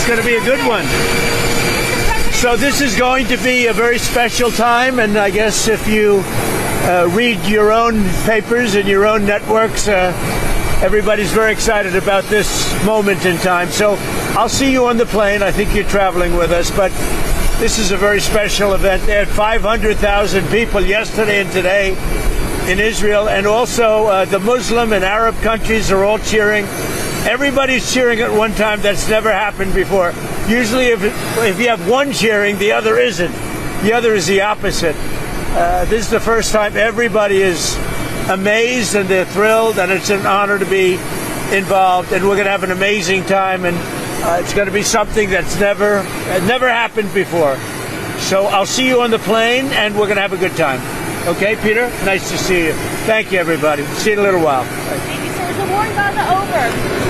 It's going to be a good one. So this is going to be a very special time, and I guess if you read your own papers and your own networks, everybody's very excited about this moment in time. So I'll see you on the plane. I think you're traveling with us, but this is a very special event. They had 500,000 people yesterday and today in Israel, and also the Muslim and Arab countries are all cheering. Everybody's cheering at one time. That's never happened before. Usually if you have one cheering, the other isn't. The other is the opposite. This is the first time everybody is amazed and they're thrilled, and it's an honor to be involved, and we're going to have an amazing time, and it's going to be something that's never happened before. So I'll see you on the plane, and we're going to have a good time. Okay, Peter? Nice to see you. Thank you, everybody. See you in a little while. Thank you, sir. Is the war in Gaza over?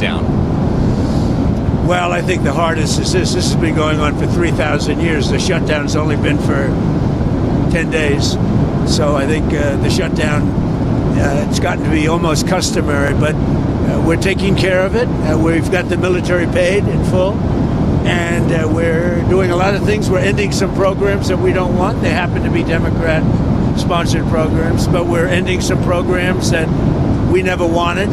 shutdown? Well, I think the hardest is this. This has been going on for 3,000 years. The shutdown's only been for 10 days. So I think the shutdown, it's gotten to be almost customary, but we're taking care of it. We've got the military paid in full, and we're doing a lot of things. We're ending some programs that we don't want. They happen to be Democrat-sponsored programs, but we're ending some programs that we never wanted.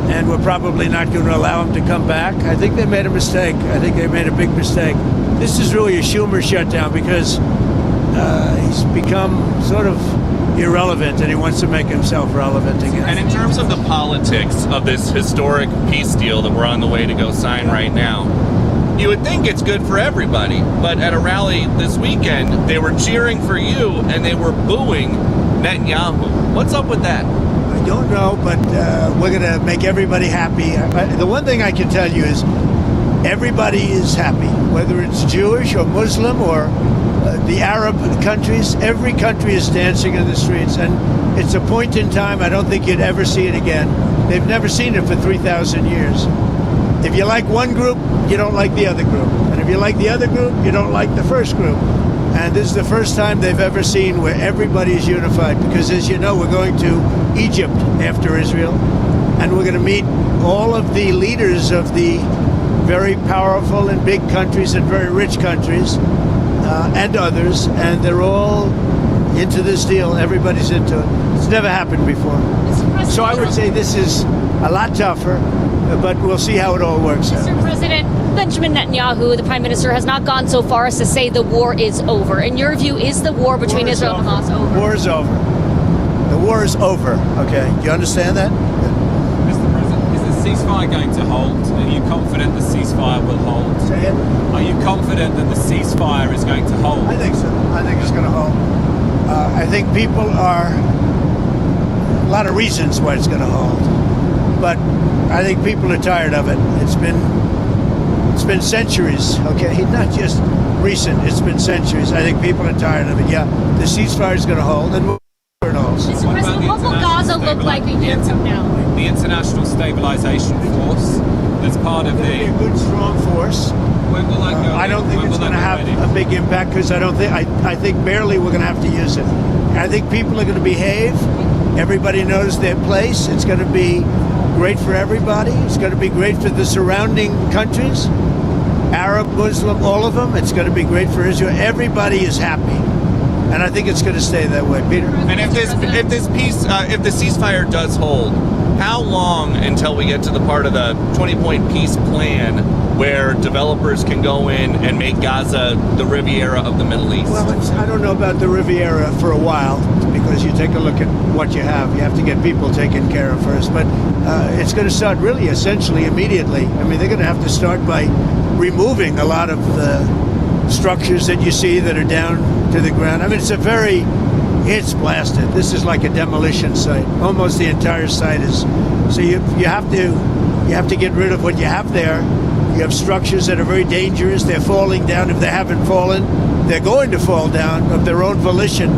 And we're probably not going to allow them to come back. I think they made a mistake. I think they made a big mistake. This is really a Schumer shutdown because he's become sort of irrelevant and he wants to make himself relevant again. And in terms of the politics of this historic peace deal that we're on the way to go sign right now, you would think it's good for everybody. But at a rally this weekend, they were cheering for you and they were booing Netanyahu. What's up with that? I don't know, but we're going to make everybody happy. The one thing I can tell you is everybody is happy, whether it's Jewish or Muslim or the Arab countries. Every country is dancing in the streets, and it's a point in time. I don't think you'd ever see it again. They've never seen it for 3,000 years. If you like one group, you don't like the other group. And if you like the other group, you don't like the first group. And this is the first time they've ever seen where everybody is unified, because as you know, we're going to Egypt after Israel, and we're going to meet all of the leaders of the very powerful and big countries and very rich countries and others, and they're all into this deal. Everybody's into it. It's never happened before. So I would say this is a lot tougher, but we'll see how it all works out. Mr. President, Benjamin Netanyahu, the Prime Minister, has not gone so far as to say the war is over. In your view, is the war between Israel and Hamas over? The war is over. The war is over. Okay. Do you understand that? Mr. President, is the ceasefire going to hold? Are you confident the ceasefire will hold? Say it. Are you confident that the ceasefire is going to hold? I think so. I think it's going to hold. I think people are a lot of reasons why it's going to hold, but I think people are tired of it. It's been centuries. Okay, not just recent. It's been centuries. I think people are tired of it. Yeah, the ceasefire is going to hold, and we'll see where it holds. Mr. President, what will Gaza look like a year from now? The International Stabilization Force, that's part of It'll be a good, strong force. When will that go? I don't think it's going to have a big impact because I think barely we're going to have to use it. I think people are going to behave. Everybody knows their place. It's going to be great for everybody. It's going to be great for the surrounding countries, Arab, Muslim, all of them. It's going to be great for Israel. Everybody is happy, and I think it's going to stay that way. Peter. And if the ceasefire does hold, how long until we get to the part of the 20-point peace plan where developers can go in and make Gaza the Riviera of the Middle East? Well, I don't know about the Riviera for a while, because you take a look at what you have. You have to get people taken care of first. But it's going to start really essentially immediately. I mean, they're going to have to start by removing a lot of the structures that you see that are down to the ground. I mean, it's blasted. This is like a demolition site. Almost the entire site is. So you have to get rid of what you have there. You have structures that are very dangerous. They're falling down. If they haven't fallen, they're going to fall down of their own volition.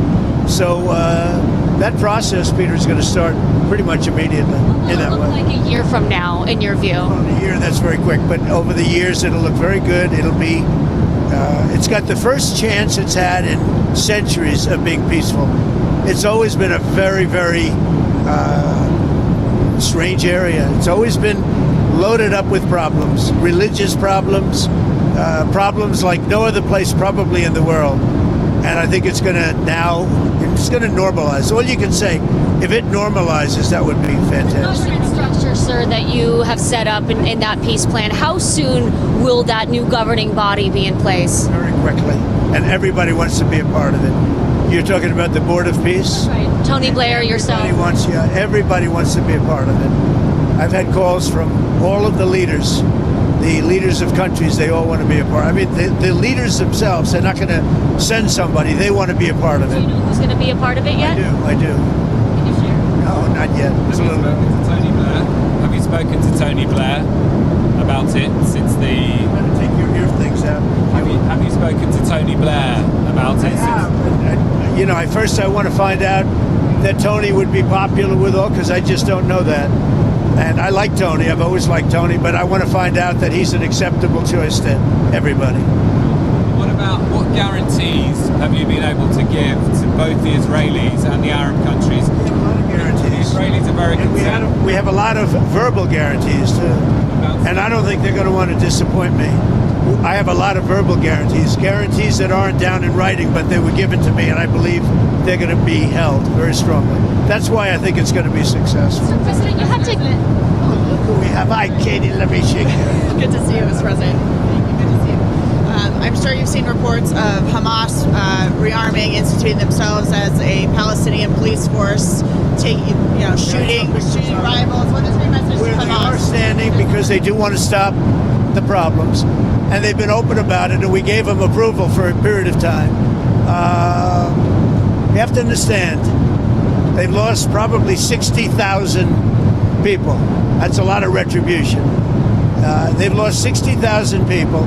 So that process, Peter, is going to start pretty much immediately in that way. Like a year from now, in your view? Well, a year, that's very quick. But over the years, it'll look very good. It'll be. It's got the first chance it's had in centuries of being peaceful. It's always been a very, very strange area. It's always been loaded up with problems, religious problems, problems like no other place probably in the world. And I think it's going to normalize. All you can say, if it normalizes, that would be fantastic. Government structure, sir, that you have set up in that peace plan, how soon will that new governing body be in place? Very quickly. And everybody wants to be a part of it. You're talking about the Board of Peace? Right. Tony Blair, yourself. Everybody wants to be a part of it. I've had calls from all of the leaders of countries. They all want to be a part. I mean, the leaders themselves, they're not going to send somebody. They want to be a part of it. Do you know who's going to be a part of it yet? I do. Can you share? No, not yet. It's a little bit. Have you spoken to Tony Blair about it since the... I'm going to take your ear things out. Have you spoken to Tony Blair about it? I have. First I want to find out that Tony would be popular with all, because I just don't know that. And I like Tony. I've always liked Tony, but I want to find out that he's an acceptable choice to everybody. What guarantees have you been able to give to both the Israelis and the Arab countries? A lot of guarantees. The Israelis are very concerned. We have a lot of verbal guarantees too, and I don't think they're going to want to disappoint me. I have a lot of verbal guarantees that aren't down in writing, but they were given to me, and I believe they're going to be held very strongly. That's why I think it's going to be successful. So, President, you have to. Oh, look who we have. Hi, Katie. Let me shake you. Good to see you, Mr. President. Good to see you. I'm sure you've seen reports of Hamas rearming, instituting themselves as a Palestinian police force, shooting rivals. What is your message to Where they Hamas? are standing because they do want to stop the problems, and they've been open about it, and we gave them approval for a period of time. You have to understand, they've lost probably 60,000 people. That's a lot of retribution. They've lost 60,000 people,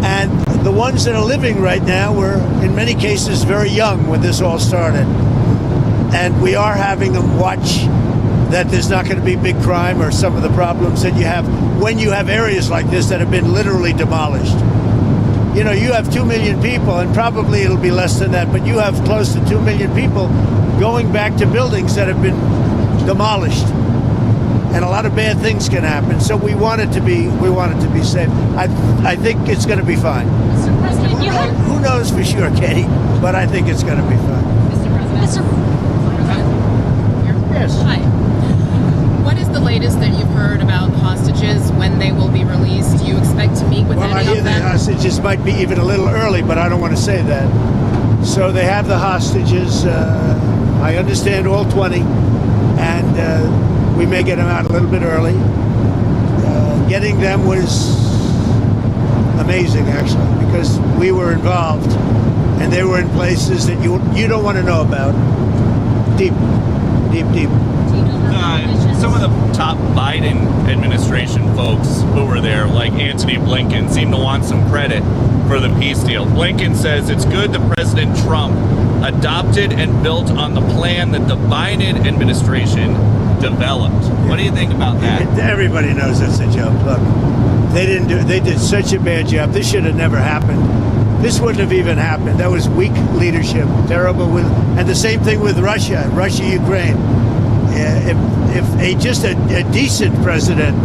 and the ones that are living right now were, in many cases, very young when this all started. And we are having them watch that there's not going to be big crime or some of the problems that you have when you have areas like this that have been literally demolished. You know, you have 2 million people, and probably it'll be less than that, but you have close to 2 million people going back to buildings that have been demolished. And a lot of bad things can happen. So we want it to be safe. I think it's going to be fine. Mr. President, you have. Who knows for sure, Katie? But I think it's going to be fine. Mr. Yes. Hi. What is the latest that you've heard about hostages, when they will be released? Do you expect to meet with Well, I any hear of the them? hostages might be even a little early, but I don't want to say that. So they have the hostages. I understand all 20, and we may get them out a little bit early. Getting them was amazing, actually, because we were involved, and they were in places that you don't want to know about. Deep. Some of the top Biden administration folks who were there, like Antony Blinken, seem to want some credit for the peace deal. Blinken says it's good that President Trump adopted and built on the plan that the Biden administration developed. What do you think about that? Everybody knows it's a joke. Look, they did such a bad job. This should have never happened. This wouldn't have even happened. That was weak leadership, terrible. And the same thing with Russia, Ukraine. If just a decent president,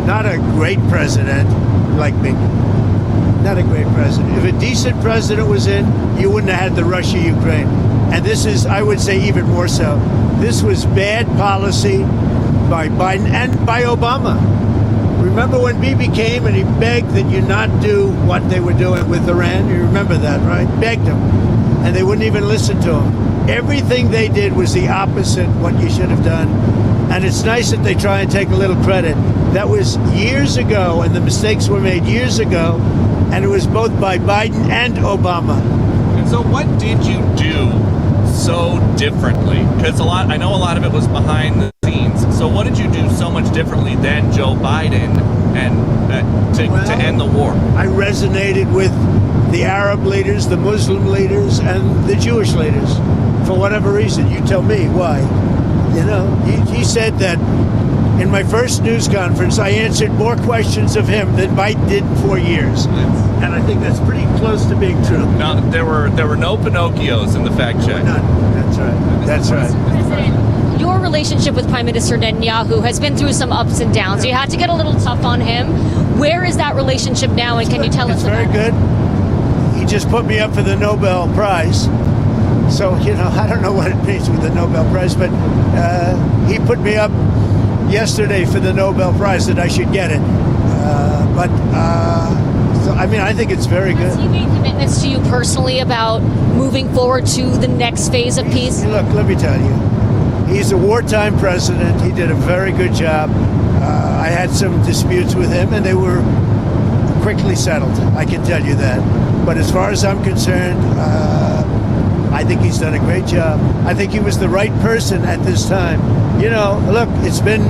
not a great president like me, not a great president. If a decent president was in, you wouldn't have had the Russia-Ukraine. And this is, I would say, even more so. This was bad policy by Biden and by Obama. Remember when Bibi came and he begged that you not do what they were doing with Iran? You remember that, right? Begged them. And they wouldn't even listen to him. Everything they did was the opposite what you should have done. And it's nice that they try and take a little credit. That was years ago, and the mistakes were made years ago, and it was both by Biden and Obama. And so what did you do so differently? Because I know a lot of it was behind the scenes. So what did you do so much differently than Joe Biden and to end the war? I resonated with the Arab leaders, the Muslim leaders, and the Jewish leaders. For whatever reason, you tell me why. You know, he said that in my first news conference, I answered more questions of him than Biden did in 4 years. And I think that's pretty close to being true. No, there were no Pinocchios in the fact check. None. That's right. That's right. President, your relationship with Prime Minister Netanyahu has been through some ups and downs. You had to get a little tough on him. Where is that relationship now, and can you tell us about it? It's very good. He just put me up for the Nobel Prize. So, you know, I don't know what it means with the Nobel Prize, but he put me up yesterday for the Nobel Prize that I should get it. So, I mean, I think it's very good. Has he made commitments to you personally about moving forward to the next phase of peace? Look, let me tell you, he's a wartime president. He did a very good job. I had some disputes with him, and they were quickly settled. I can tell you that. But as far as I'm concerned, I think he's done a great job. I think he was the right person at this time. You know, look, it's been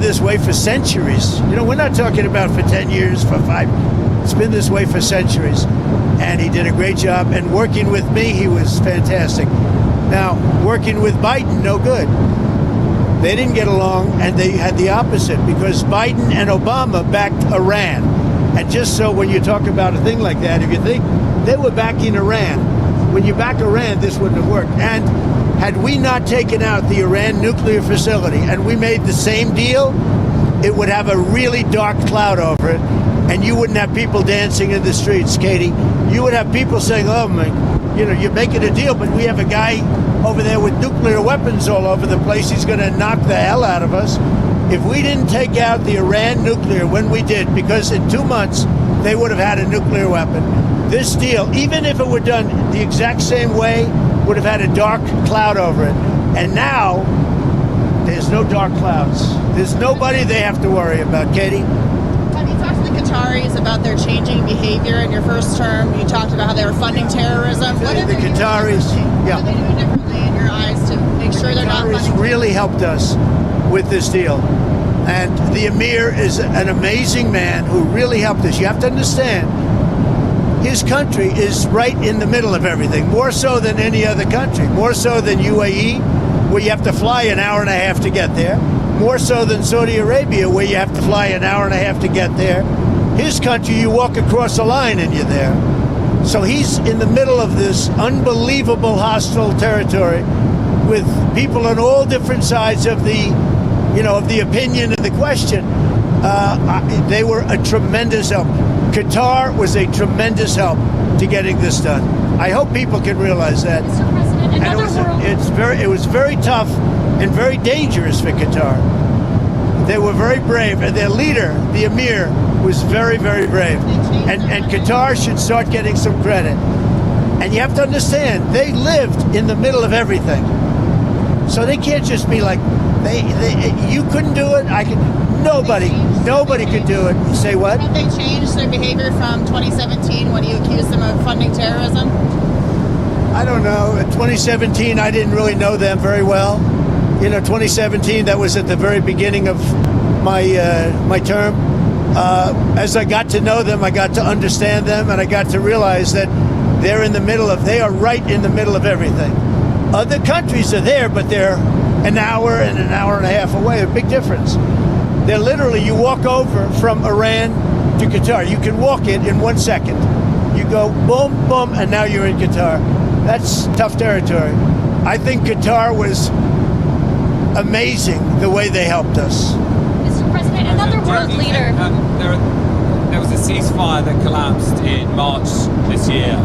this way for centuries. You know, we're not talking about for 10 years, for 5. It's been this way for centuries. And he did a great job. And working with me, he was fantastic. Now, working with Biden, no good. They didn't get along, and they had the opposite, because Biden and Obama backed Iran. And just so when you talk about a thing like that, if you think they were backing Iran, when you back Iran, this wouldn't have worked. And had we not taken out the Iran nuclear facility and we made the same deal, it would have a really dark cloud over it, and you wouldn't have people dancing in the streets, Katie. You would have people saying, oh, my, you're making a deal, but we have a guy over there with nuclear weapons all over the place. He's going to knock the hell out of us. If we didn't take out the Iran nuclear when we did, because in 2 months they would have had a nuclear weapon, this deal, even if it were done the exact same way, would have had a dark cloud over it. And now there's no dark clouds. There's nobody they have to worry about, Katie. Have you talked to the Qataris about their changing behavior in your first term? You talked about how they were funding terrorism. What are The Qataris, What are they doing differently in your eyes to make sure they're not funding? really helped us with this deal. And the Emir is an amazing man who really helped us. You have to understand, his country is right in the middle of everything, more so than any other country, more so than UAE, where you have to fly an hour and a half to get there, more so than Saudi Arabia, where you have to fly an hour and a half to get there. His country, you walk across a line and you're there. So he's in the middle of this unbelievable hostile territory with people on all different sides of the of the opinion and the question. They were a tremendous help. Qatar was a tremendous help to getting this done. I hope people can realize that. Mr. President, another It was very tough and very dangerous for Qatar. They were very brave, and their leader, the Emir, was very, very brave. And Qatar should start getting some credit. And you have to understand, they lived in the middle of everything. So they can't just be like, you couldn't do it, I could. Nobody could do it. You say what? Have they changed their behavior from 2017 when you accused them of funding terrorism? I don't know. In 2017, I didn't really know them very well. 2017, that was at the very beginning of my term. As I got to know them, I got to understand them, and I got to realize that they are right in the middle of everything. Other countries are there, but they're an hour and a half away. A big difference. They're literally, you walk over from Iran to Qatar. You can walk it in 1 second. You go boom, boom, and now you're in Qatar. That's tough territory. I think Qatar was amazing the way they helped us. Mr. President, another world leader. There was a ceasefire that collapsed in March this year.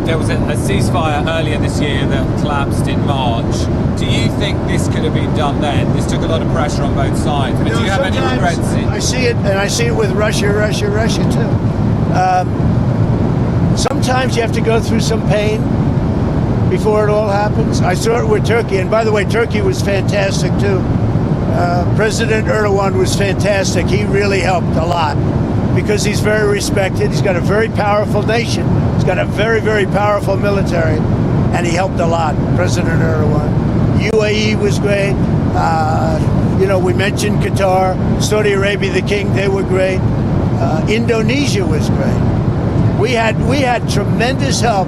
There was a ceasefire earlier this year that collapsed in March. Do you think this could have been done then? This took a lot of pressure on both sides. But do you have any regrets? I see it, and I see it with Russia too. Sometimes you have to go through some pain before it all happens. I saw it with Turkey, and by the way, Turkey was fantastic too. President Erdogan was fantastic. He really helped a lot because he's very respected. He's got a very powerful nation. He's got a very, very powerful military, and he helped a lot, President Erdogan. UAE was great. We mentioned Qatar, Saudi Arabia, the king, they were great. Indonesia was great. We had tremendous help.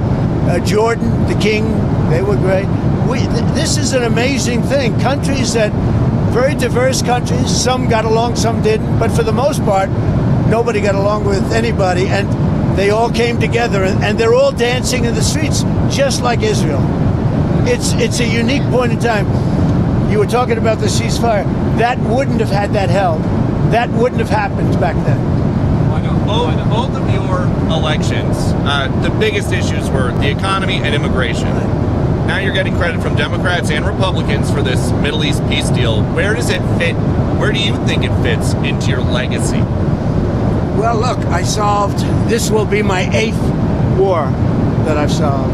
Jordan, the king, they were great. This is an amazing thing. Countries that, very diverse countries, some got along, some didn't, but for the most part, nobody got along with anybody, and they all came together, and they're all dancing in the streets, just like Israel. It's a unique point in time. You were talking about the ceasefire. That wouldn't have had that held. That wouldn't have happened back then. Both of your elections, the biggest issues were the economy and immigration. Now you're getting credit from Democrats and Republicans for this Middle East peace deal. Where does it fit? Where do you think it fits into your legacy? Well, look, this will be my 8th war that I've solved.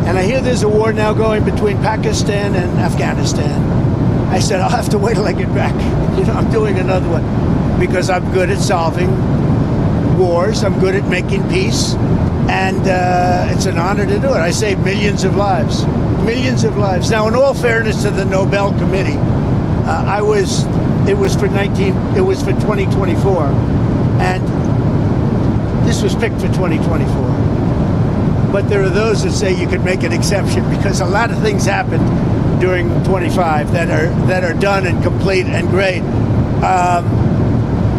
And I hear there's a war now going between Pakistan and Afghanistan. I said, I'll have to wait till I get back. I'm doing another one because I'm good at solving wars. I'm good at making peace. And it's an honor to do it. I saved millions of lives. Millions of lives. Now, in all fairness to the Nobel Committee, it was for 2024. And this was picked for 2024. But there are those that say you could make an exception because a lot of things happened during 25 that are done and complete and great.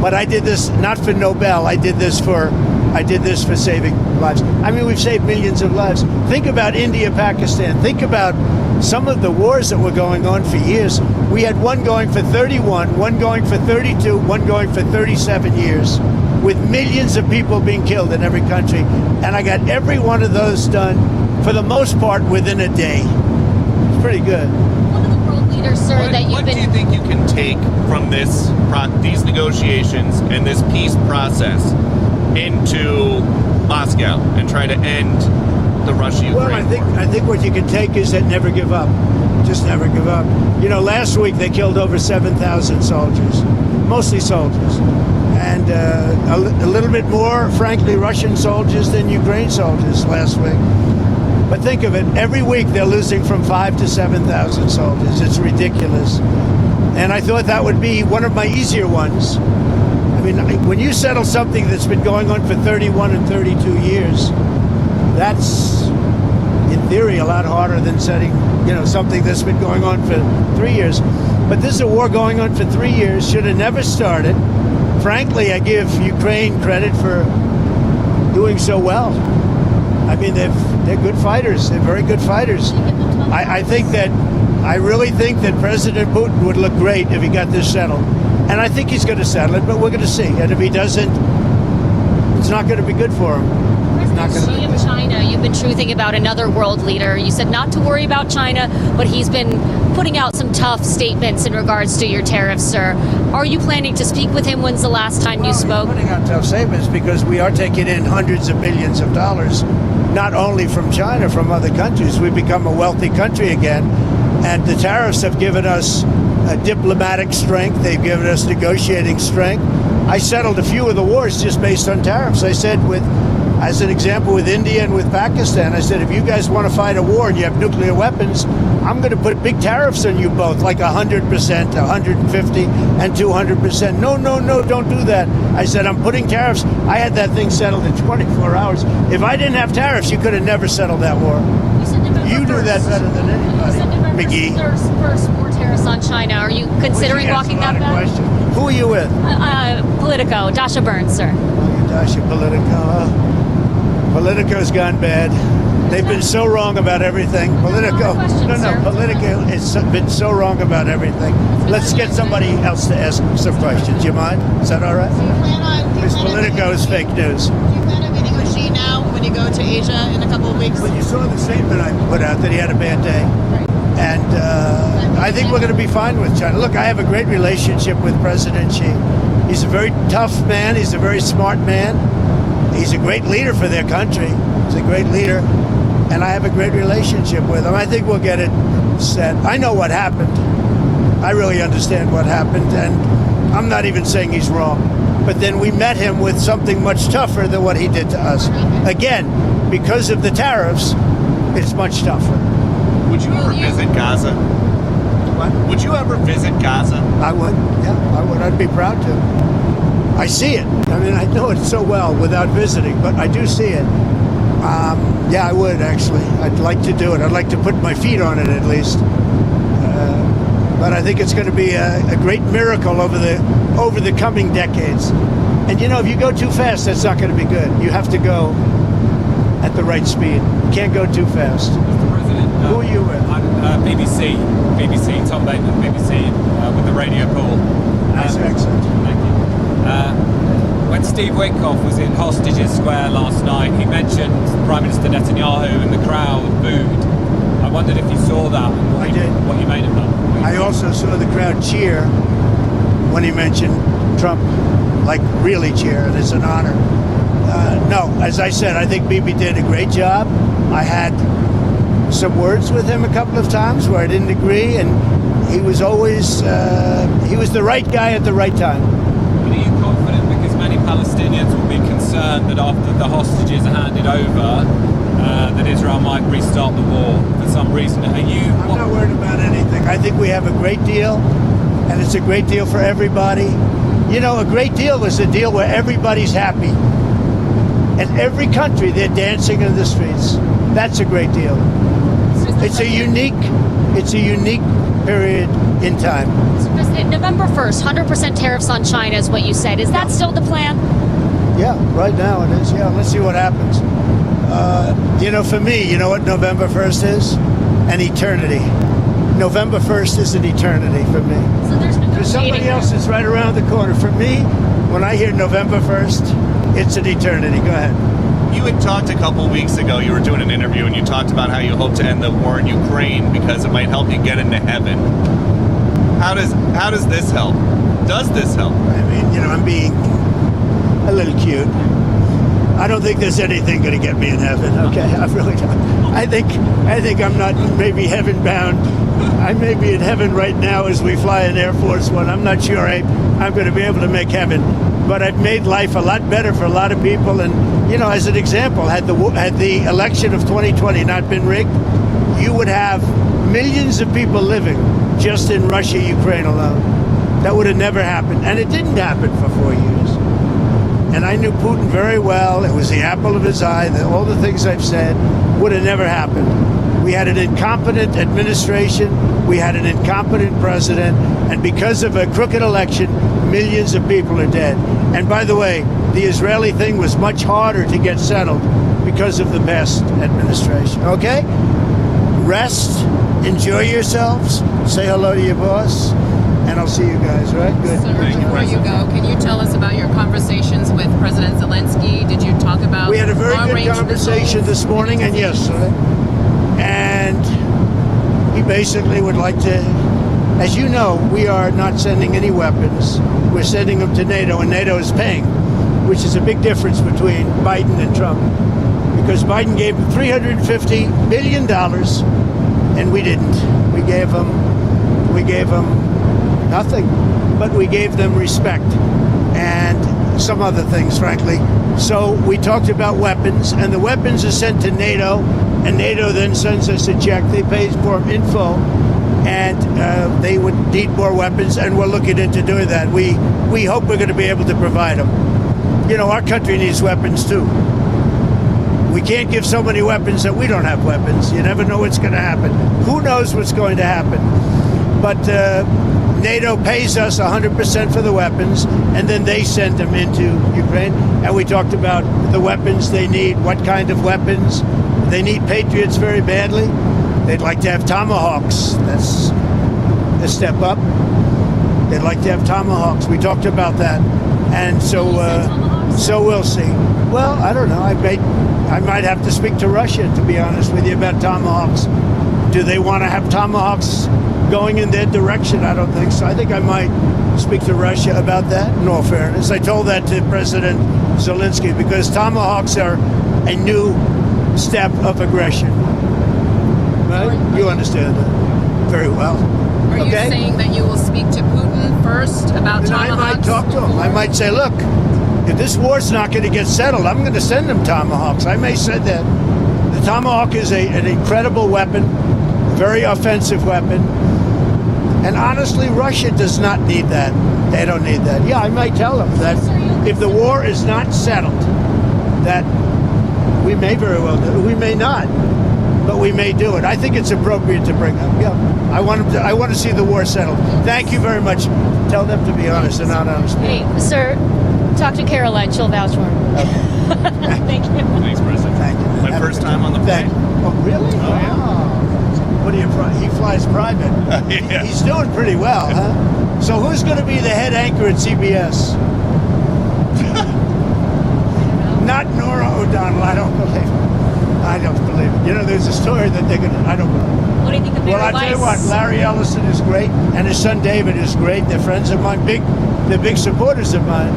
But I did this not for Nobel. I did this for saving lives. I mean, we've saved millions of lives. Think about India, Pakistan. Think about some of the wars that were going on for years. We had one going for 31, one going for 32, one going for 37 years, with millions of people being killed in every country. And I got every one of those done, for the most part, within a day. It's pretty good. One of the world leaders, sir, What do you think you can take from these negotiations and this peace process into Moscow and try to end the Russia-Ukraine war? I think what you can take is that never give up. Just never give up. You know, last week they killed over 7,000 soldiers, mostly soldiers, and a little bit more, frankly, Russian soldiers than Ukraine soldiers last week. But think of it, every week they're losing from 5,000 to 7,000 soldiers. It's ridiculous. And I thought that would be one of my easier ones. I mean, when you settle something that's been going on for 31 and 32 years, that's, in theory, a lot harder than setting, something that's been going on for 3 years. But this is a war going on for 3 years, should have never started. Frankly, I give Ukraine credit for doing so well. I mean, they're good fighters. They're very good fighters. I really think that President Putin would look great if he got this settled. And I think he's going to settle it, but we're going to see. And if he doesn't, it's not going to be good for him. President Xi of China, you've been truthing about another world leader. You said not to worry about China, but he's been putting out some tough statements in regards to your tariffs, sir. Are you planning to speak with him? When's the last time you spoke? We're putting out tough statements because we are taking in hundreds of billions of dollars, not only from China, from other countries. We've become a wealthy country again, and the tariffs have given us diplomatic strength. They've given us negotiating strength. I settled a few of the wars just based on tariffs. I said, as an example, with India and with Pakistan, I said, if you guys want to fight a war and you have nuclear weapons, I'm going to put big tariffs on you both, like 100%, 150, and 200%. No, don't do that. I said, I'm putting tariffs. I had that thing settled in 24 hours. If I didn't have tariffs, you could have never settled that war. You do that better than anybody, McGee. First more tariffs on China. Are you considering walking that back? Who are you with? Politico, Dasha Burns, sir. Dasha, Politico's gone bad. They've been so wrong about everything. Politico has been so wrong about everything. Let's get somebody else to ask some questions. Do you mind? Is that all right? Because Politico is fake news. Do you plan on meeting with Xi now when you go to Asia in a couple of weeks? Well, you saw the statement I put out that he had a bad day. Right. And I think we're going to be fine with China. Look, I have a great relationship with President Xi. He's a very tough man. He's a very smart man. He's a great leader for their country. He's a great leader. And I have a great relationship with him. I think we'll get it set. I know what happened. I really understand what happened. And I'm not even saying he's wrong. But then we met him with something much tougher than what he did to us. Again, because of the tariffs, it's much tougher. Would you ever visit Gaza? What? Would you ever visit Gaza? I would. Yeah, I would. I'd be proud to. I see it. I mean, I know it so well without visiting, but I do see it. Yeah, I would, actually. I'd like to do it. I'd like to put my feet on it, at least. But I think it's going to be a great miracle over the coming decades. And, if you go too fast, that's not going to be good. You have to go at the right speed. You can't go too fast. Mr. President, who are you with? I'm BBC, Tom Bateman, BBC, with the radio call. Nice accent. Thank you. When Steve Witkoff was in Hostages Square last night, he mentioned Prime Minister Netanyahu and the crowd booed. I wondered if you saw that and what you made of that. I also saw the crowd cheer when he mentioned Trump, like really cheer, and it's an honor. No, as I said, I think Bibi did a great job. I had some words with him a couple of times where I didn't agree, and he was always, he was the right guy at the right time. But are you confident, because many Palestinians will be concerned that after the hostages are handed over, that Israel might restart the war for some reason? I'm not worried about anything. I think we have a great deal, and it's a great deal for everybody. A great deal is a deal where everybody's happy. And every country, they're dancing in the streets. That's a great deal. It's a unique It's a unique period in time. So President, November 1st, 100% tariffs on China is what you said. Is that still the plan? Yeah, right now it is. Yeah, let's see what happens. For me, you know what November 1st is? An eternity. November 1st is an eternity for me. So there's For somebody else, it's right around the corner. For me, when I hear November 1st, it's an eternity. Go ahead. You had talked a couple weeks ago, you were doing an interview, and you talked about how you hope to end the war in Ukraine because it might help you get into heaven. How does this help? Does this help? I mean, I'm being a little cute. I don't think there's anything going to get me in heaven. Okay, I really don't. I think I'm not maybe heaven bound. I may be in heaven right now as we fly in Air Force One. I'm not sure I'm going to be able to make heaven, but I've made life a lot better for a lot of people. And as an example, had the election of 2020 not been rigged, you would have millions of people living just in Russia, Ukraine alone. That would have never happened, and it didn't happen for 4 years. And I knew Putin very well. It was the apple of his eye. All the things I've said would have never happened. We had an incompetent administration. We had an incompetent president. And because of a crooked election, millions of people are dead. And by the way, the Israeli thing was much harder to get settled because of the past administration. Okay? Rest. Enjoy yourselves. Say hello to your boss. And I'll see you guys, right? Good. So before you go, can you tell us about your conversations with President Zelensky? Did you talk about We had a very long-range good conversation missiles? this morning and yesterday. And he basically would like to, as you know, we are not sending any weapons. We're sending them to NATO, and NATO is paying, which is a big difference between Biden and Trump. Because Biden gave him $350 billion, and we didn't. We gave them nothing, but we gave them respect and some other things, frankly. So we talked about weapons, and the weapons are sent to NATO, and NATO then sends us a check. They pay for them in full, and they would need more weapons, and we're looking into doing that. We hope we're going to be able to provide them. Our country needs weapons too. We can't give so many weapons that we don't have weapons. You never know what's going to happen. Who knows what's going to happen? But NATO pays us 100% for the weapons, and then they send them into Ukraine. And we talked about the weapons they need, what kind of weapons. They need Patriots very badly. They'd like to have Tomahawks. That's a step up. They'd like to have Tomahawks. We talked about that. And so we'll see. Well, I don't know. I might have to speak to Russia, to be honest with you, about Tomahawks. Do they want to have Tomahawks going in their direction? I don't think so. I think I might speak to Russia about that, in all fairness. I told that to President Zelensky, because Tomahawks are a new step of aggression. Right? You understand that very well. Are you saying that you will speak to Putin first about Tomahawks? I might talk to him. I might say, look, if this war's not going to get settled, I'm going to send them Tomahawks. I may say that. The Tomahawk is an incredible weapon, very offensive weapon. And honestly, Russia does not need that. They don't need that. Yeah, I might tell them that if the war is not settled, that we may very well do it. We may not, but we may do it. I think it's appropriate to bring up. Yeah, I want to see the war settled. Thank you very much. Tell them to be honest and not honest. Hey, sir, talk to Caroline. She'll vouch for him. Okay. Thank you. Thanks, President. Thank you. My first time on the plane. Oh, really? Oh, yeah. What do you? He flies private. Yeah. He's doing pretty well, huh? So who's going to be the head anchor at CBS? Not Nora O'Donnell. I don't believe it. There's a story that they're going to. I don't believe it. What do you think of Mayor Well, I tell you what, Weiss? Larry Ellison is great, and his son David is great. They're friends of mine, they're big supporters of mine,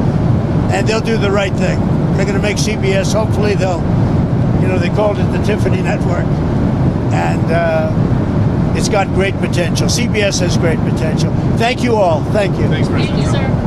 and they'll do the right thing. They're going to make CBS. Hopefully, they called it the Tiffany Network, and it's got great potential. CBS has great potential. Thank you all. Thank you. Thanks, President. Thank you, sir.